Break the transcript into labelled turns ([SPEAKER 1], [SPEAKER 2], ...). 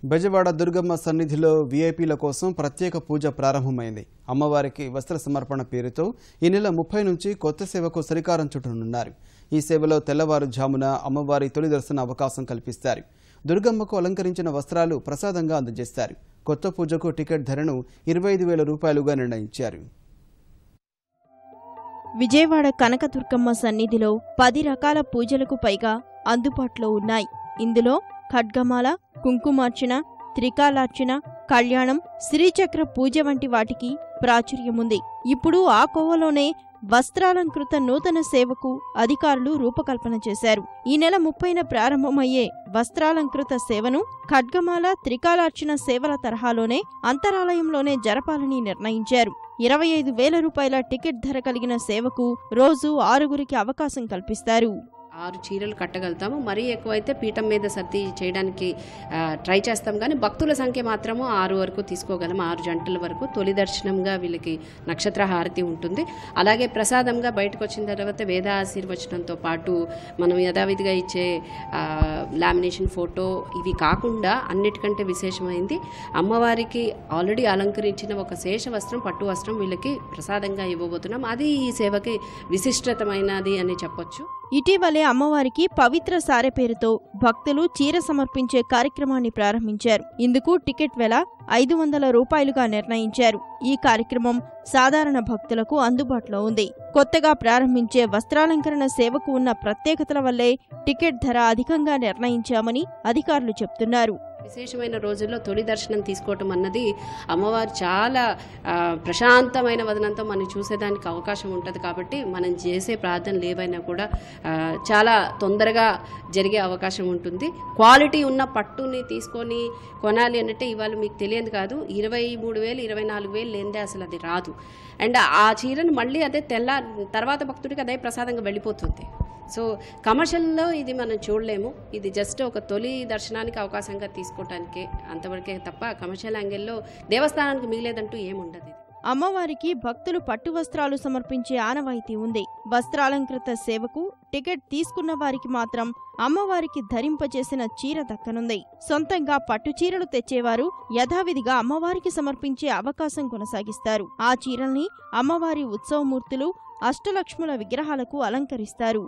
[SPEAKER 1] బెజవాడ దుర్గమ్మ సన్నిధిలో వీఐపీల కోసం ప్రత్యేక పూజ ప్రారంభమైంది. అమ్మవారికి వస్త్ర సమర్పణ పేరుతో ఈ నెల 30 నుంచి కొత్త సేవకు శ్రీకారం చుట్టనున్నారు. ఈ సేవలో తెల్లవారుజామున అమ్మవారి తొలి దర్శన అవకాశం కల్పిస్తారు. దుర్గమ్మకు అలంకరించిన వస్త్రాలు ప్రసాదంగా అందజేస్తారు. కొత్త పూజకు టికెట్ ధరను 25,000 రూపాయలుగా నిర్ణయించారు.
[SPEAKER 2] విజయవాడ కనకదుర్గమ్మ సన్నిధిలో 10 రకాల పూజలకు పైగా అందుబాటులో ఉన్నాయి. ఇందులో ఖడ్గమాల, కుంకుమార్చన, త్రికాలార్చన, కళ్యాణం, శ్రీచక్ర పూజ వంటి వాటికి ప్రాచుర్యముంది. ఇప్పుడు ఆ కోవలోనే వస్త్రాలంకృత నూతన సేవకు అధికారులు రూపకల్పన చేశారు. ఈ నెల 30న ప్రారంభమయ్యే వస్త్రాలంకృత సేవను ఖడ్గమాల, త్రికాలార్చన సేవల తరహాలోనే అంతరాలయంలోనే జరపాలని నిర్ణయించారు. 25,000 రూపాయల టికెట్ ధర కలిగిన సేవకు రోజు 6గురికి అవకాశం కల్పిస్తారు.
[SPEAKER 3] 6 చీరలు కట్టగలుగుతాము. మరీ ఎక్కువైతే పీఠం మీద సర్ది చేయడానికి ట్రై చేస్తాం, కానీ భక్తుల సంఖ్య మాత్రము 6 వరకు తీసుకోగలం. 6 జంటల వరకు తొలి దర్శనంగా వీళ్ళకి నక్షత్ర హారతి ఉంటుంది. అలాగే ప్రసాదంగా బయటకు వచ్చిన తర్వాత వేద ఆశీర్వచనంతో పాటు మనం యథావిధిగా ఇచ్చే లామినేషన్ ఫోటో ఇవి కాకుండా అన్నిటికంటే విశేషమైంది అమ్మవారికి ఆల్రెడీ అలంకరించిన ఒక శేష వస్త్రం, పట్టు వస్త్రం వీళ్ళకి ప్రసాదంగా ఇవ్వబోతున్నాం. అది ఈ సేవకి విశిష్టతమైనది అని చెప్పొచ్చు.
[SPEAKER 2] ఇటీవలే అమ్మవారికి పవిత్ర సారె పేరుతో భక్తులు చీర సమర్పించే కార్యక్రమాన్ని ప్రారంభించారు. ఇందుకు టికెట్ వెల 500 రూపాయలుగా నిర్ణయించారు. ఈ కార్యక్రమం సాధారణ భక్తులకు అందుబాటులో ఉంది. కొత్తగా ప్రారంభించే వస్త్రాలంకరణ సేవకు ఉన్న ప్రత్యేకతల వల్లే టికెట్ ధర అధికంగా నిర్ణయించామని అధికారులు చెబుతున్నారు.
[SPEAKER 3] విశేషమైన రోజుల్లో తొలి దర్శనం తీసుకోవటం అన్నది అమ్మవారు చాలా ప్రశాంతమైన వదనంతో మనం చూసేదానికి అవకాశం ఉంటుంది. కాబట్టి మనం చేసే ప్రార్థనలు ఏవైనా కూడా చాలా తొందరగా జరిగే అవకాశం ఉంటుంది. క్వాలిటీ ఉన్న పట్టుని తీసుకొని కొనాలి అంటే ఇవాళ మీకు తెలియదు కాదు, 23,000 24,000 లేనిదే అసలు అది రాదు. అండ్ ఆ చీరను మళ్ళీ అదే తర్వాత భక్తుడికి అదే ప్రసాదంగా వెళ్ళిపోతుంది. సో కమర్షియల్లో ఇది మనం చూడలేము. ఇది జస్ట్ ఒక తొలి దర్శనానికి అవకాశంగా తీసుకోవటానికే, అంతవరకే తప్ప కమర్షియల్ యాంగిల్లో దేవస్థానానికి మిగిలేదంటూ ఏముండదు.
[SPEAKER 2] అమ్మవారికి భక్తులు పట్టు వస్త్రాలు సమర్పించే ఆనవాయితీ ఉంది. వస్త్రాలంకృత సేవకు టికెట్ తీసుకున్న వారికి మాత్రం అమ్మవారికి ధరింపచేసిన చీర దక్కనుంది. సొంతంగా పట్టు చీరలు తెచ్చేవారు యథావిధిగా అమ్మవారికి సమర్పించే అవకాశం కొనసాగిస్తారు. ఆ చీరల్ని అమ్మవారి ఉత్సవమూర్తులు, అష్టలక్ష్ముల విగ్రహాలకు అలంకరిస్తారు.